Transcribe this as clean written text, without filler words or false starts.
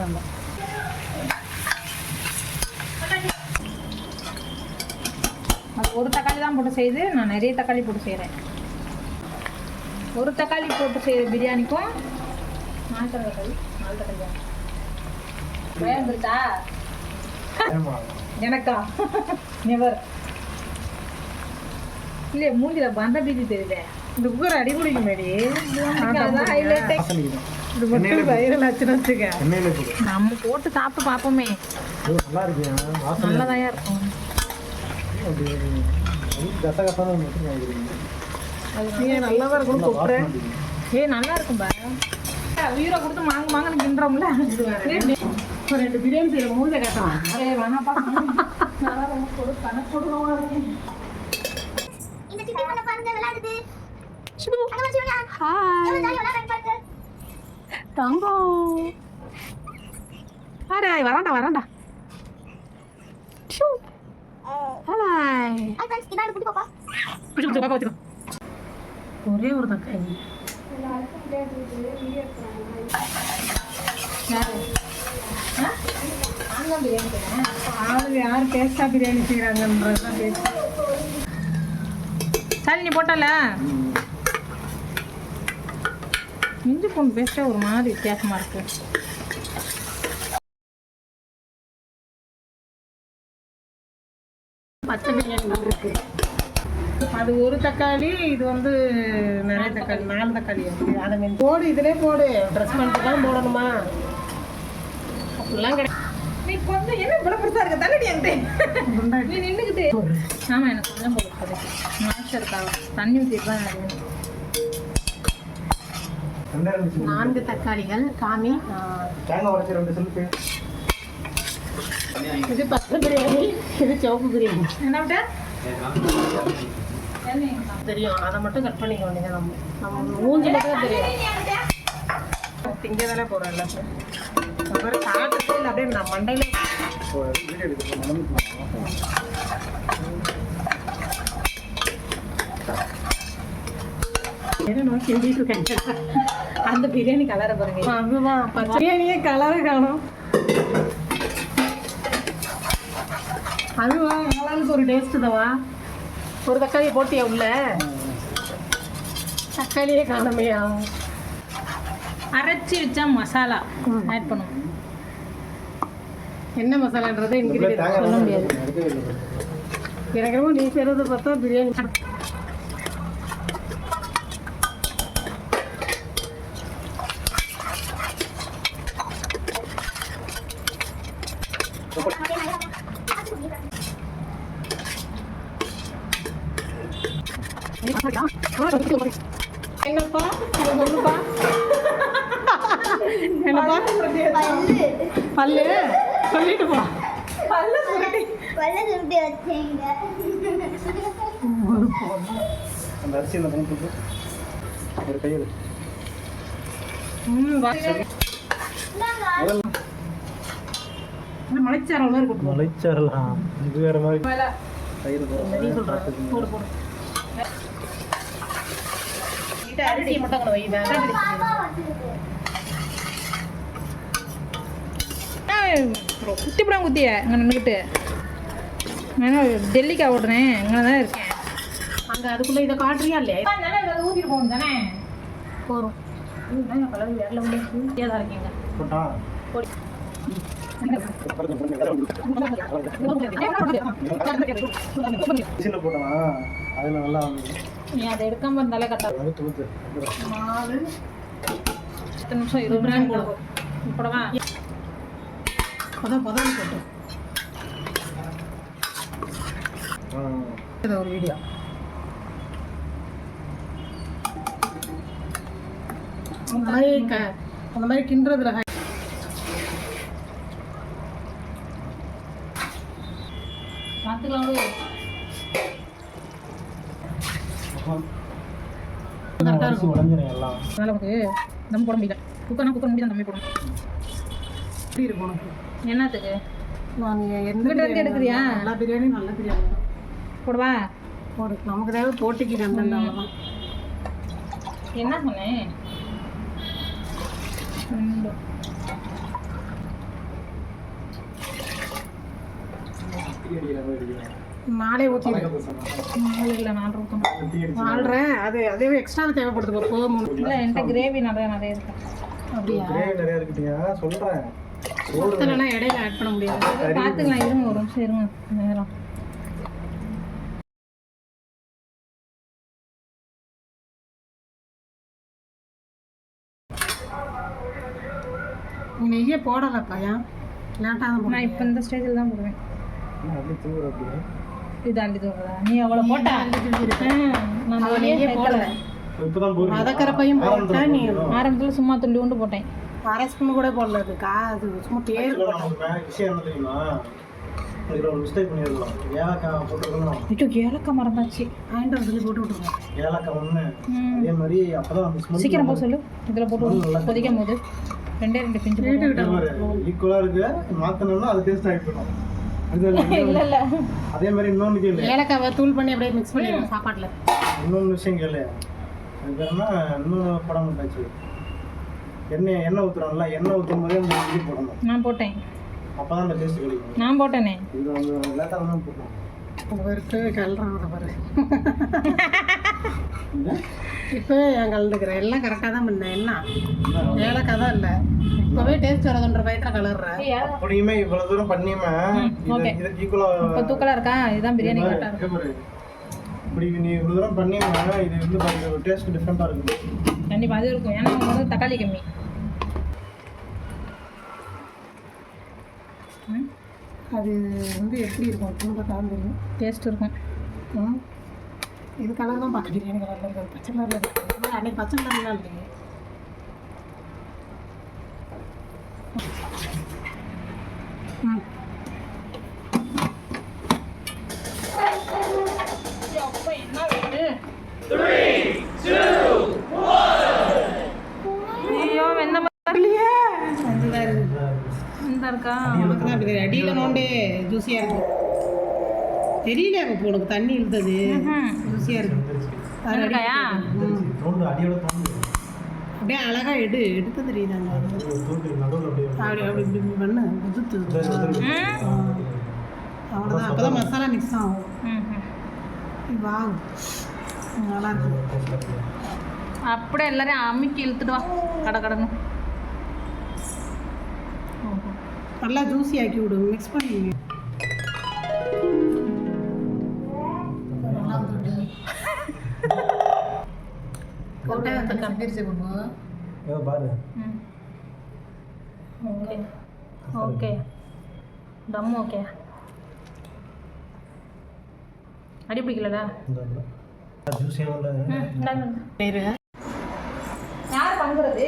நம்ம அது ஒரு தக்காளி தான் போட்டு செய்யுது, நான் நிறைய தக்காளி போட்டு செய்கிறேன். ஒரு தக்காளி போட்டு செய்கிற பிரியாணிக்கும் 4 தக்காளி தான் பயம் இருக்கா எனக்கா? நெவர். இல்லையே மூஞ்சில பந்த பீதி தெரியுது. இந்த குக்கர் அடி பிடிக்க மாடி அதான் ஹைலைட்டே. இது மட்டும் வைரல் ஆச்சுன்னு வச்சுக்க, நம்ம போட்டு சாப்பிட்டு பார்ப்போமே. நல்லதாயா இருக்கும். நல்லாதான் இருக்கும் கூப்பிட்றேன். நல்லா இருக்கும்பா. உயிரை கொடுத்து மாங்கன்னு கிண்டுறோம்ல. 2 பிரியாணி செய்யற மூஞ்ச கேட்டான். அரே வேணாப்பா, நான் ரொம்ப கணக்கு கொடுக்கணும். இந்த சிட்டி பண்ண பாருங்க விளையாடுது. ஹாய் தங்கம். ஹாய் வராண்டா. ஹாய் இதான் குட்டி பாப்பா. பாப்பா வச்சுக்கோ. ஒரே ஒரு தக்காளி. யார் டேஸ்டா பிரியாணி செய்யறாங்கன்றதுதான் டேஸ்ட். சரி நீ போட்டல இஞ்சி பூண்டு பேஸ்டே ஒரு மாதிரி வித்தியாசமா இருக்கு. பச்சை பிரியாணி இருக்கு. அது ஒரு தக்காளி, இது வந்து நிறைய தக்காளி, 4 தக்காளி. அதை போடு, இதிலே போடு. ட்ரெஸ் பண்ணிட்டு தான் போடணுமா அப்படிலாம் கிடையாது. நீ கொஞ்சம் என்ன இவ்வளவு பெருசா இருக்க தள்ளி நீ நின்றுக்கிட்டு. ஆமா எனக்கு கொஞ்சம் போடுறது மாஸ்டர் இருக்காங்க. தண்ணி ஊற்றிட்டு தான் எனக்கு 4 தக்காளிகள் காமி. இது பச்சை பிரியாணி, இது சிவப்பு பிரியாணி. என்ன விட்ட தெரியும், அதை மட்டும் கட் பண்ணிக்க வேண்டியதான். நம்ம மூஞ்சி மட்டும் தான் தெரியும். திங்க தானே போகிறோம் எல்லாத்தையும். அப்புறம் சாப்பிட்டு இல்லை அப்படியே நான் மண்டையில் நோக்கி இருக்கேன். அந்த பிரியாணி கலரை பாருங்க. அதுதான் பச்சை பிரியாணியே கலரை காணும். அதுவா ஆளாளுக்கு ஒரு டேஸ்ட்டு தவா. ஒரு தக்காளியை போட்டியா உள்ள? தக்காளியே காணமையா? அரைச்சி வச்சா மசாலா ஆட் பண்ணும். என்ன மசாலான்றதை இன்கிரீடியன்ட் சொல்ல முடியாது. எனக்கு ரொம்ப நீ செய்கிறத பார்த்தா பிரியாணி என்னப்பா சொல்லுப்பா. என்னப்பா பல்லு சொல்லிட்டு போ. பல்ல சுருட்டி வச்சீங்க. மலைச்சாரலாம் இது வேற மாதிரி. போடு போடு. அரிசி மட்டும் அங்கே வைங்க. குத்தி படம் குத்திய இங்கே நின்றுக்கிட்டு டெல்லிக்கா ஓடுறேன். இங்கே தான் இருக்கேன். அங்கே அதுக்குள்ளே இதை காட்டுறியா இல்லையா? ஊற்றிட்டு போகணும் தானே. போகிறோம். கலர் வேற முடியாது தான் இருக்கீங்க. நீ அதை எடுக்காம இருந்தாலே கரெக்டாக 4 நிமிஷம் 20 நிமிஷம் போடுவோம். போடவா? பதம் போட்டோம். இது ஒரு வீடியோ. அந்த மாதிரி கிண்டுறதுல பார்த்துக்கலாம். கரெக்டாக இருக்கும். அதனால் நமக்கு தம் போட முடியல. குக்கர் முடியும் தம்பி போடணும். எப்படி இருக்கும் உனக்கு? என்னத்துக்கு? நான் எந்த இருந்து எடுக்கிறியா? நல்ல பிரியாணி போடுவா. போடு. நமக்கு தேவை போட்டிக்கு அந்தந்த என்ன சொன்னேன்? நாளே ஊற்றிடுறேன். 4 இல்லை 4 ஊற்றணும். 4.5 அது அதுவே எக்ஸ்ட்ரா தேவைப்படுது. இப்போ 3 இல்லை என்கிட்ட கிரேவி நிறைய இருக்கு. அப்படியா? நிறைய இருக்குங்க சொல்கிறேன். மொத்தம்லாம் இடையில ஆட் பண்ண முடியாது. பார்த்துக்கலாம், இருங்க ஒரு நிமிஷம் இருங்க நேரம். நீ நெய்யே போடலப்பா, ஏன் லேட்டாக தான் நான் இப்போ இந்த ஸ்டேஜில் தான் போடுவேன். அப்படி தூர அப்படியே இது அள்ளி தூக்குறதா? நீ அவ்வளோ போட்டா? நான் அவள் நெய்யே போடலை. இப்போதான் போடுறேன். வதக்கறப்பையும் போட்டா நீ ஆரம்பத்தில் சும்மா துள்ளி கொண்டு போட்டேன். 1/2 ஸ்பூன் கூட போடல. அது சும்மா பேர் விஷயம் என்ன தெரியுமா, இதில் ஒரு மிஸ்டேக் பண்ணிடலாம். ஏலக்காய் போட்டுருக்கணும். ஐயோ ஏலக்காய் மறந்தாச்சு. ஆயிரம் சொல்லி போட்டு விட்டுருவோம். ஏலக்காய் ஒன்று அதே மாதிரி அப்பதான் அந்த ஸ்மெல் சீக்கிரம் போக சொல்லு. இதில் போட்டு கொதிக்கும் போது 2 பிஞ்சு ஈக்குவலாக இருக்கு. மாற்றணும்னா அது டேஸ்ட் ஆகிடும். இல்லை இல்லை அதே மாதிரி இன்னொன்று கேளு. ஏலக்காவை தூள் பண்ணி அப்படியே மிக்ஸ் பண்ணிடுவோம் சாப்பாட்டில். இன்னொன்று விஷயம் கேளு. அது பேருனா இன்னும் படம் மாட்டாச்சு. எண்ணெய் ஊற்றுறோம்ல, எண்ணெய் ஊற்றும் போதே அந்த இது போடணும். நான் போட்டேன். அப்போ தான் அந்த டேஸ்ட் கிடைக்கும். நான் போட்டேனே. இது அவங்க லேட்டாக தான் போட்டோம். வெறுத்து கலறாங்க பாரு. இப்போவே என் கலந்துக்கிறேன். எல்லாம் கரெக்டாக தான் பண்ணேன். என்ன ஏலக்காய் தான் இல்லை. இப்போவே டேஸ்ட் வரதுன்ற பயத்தில் கலர்றேன். அப்படியுமே இவ்வளோ தூரம் பண்ணியுமே ஓகே இதுக்கு ஈக்குவலாக இப்போ தூக்கலாக இருக்கா? இதுதான் பிரியாணி கரெக்டாக இருக்கும். பாரு. இப்படி நீ இவ்வளோ தூரம் பண்ணியுமே இது வந்து பாருங்க டேஸ்ட் டிஃப்ரெண்ட்டாக இருக்குது. கண்டிப்பாக அது இருக்கும். ஏன்னா அவங்க வந்து தக்காளி கம்மி. அது வந்து எப்படி இருக்கும் திரும்ப தான் தெரியும். டேஸ்ட் இருக்கும். இது கலர் தான் பார்க்க பிரியாணி கலரில் இருக்குது. பச்சை கலரில் இருக்குது. அன்னைக்கு பச்சை கலர்லாம் இல்லைங்க. ஐயோ வெண்ணெய் வரலையே. இந்த இருக்கா? உனக்கு தான் அப்படி தெரியும். அடியில் நோண்டே ஜூஸியாக இருக்கும். தெரியல இப்போ உனக்கு தண்ணி இழுத்தது. ஜூஸியாக இருக்கு. வெண்டைக்காயா? தோண்டு அடியோட தோண்டு அப்படியே அழகாக எடுக்க தெரியுதாங்க. தோண்டு நடுவில் அப்படியே அப்படி அப்படி இப்படி பண்ணு உதுத்து. அவ்வளோதான். அப்போ தான் மசாலா மிக்ஸ் ஆகும். வா நல்லா இருக்கு. அப்படியே எல்லாரையும் அமுக்கி இழுத்துட்டு வா கடன்னு. நல்லா ஜூஸி ஆக்கி விடு. மிக்ஸ் பண்ணி பாரு. Okay okay them okay. அடி பிடிக்கலடா. ஜூஸியாக யார் பண்ணுறது?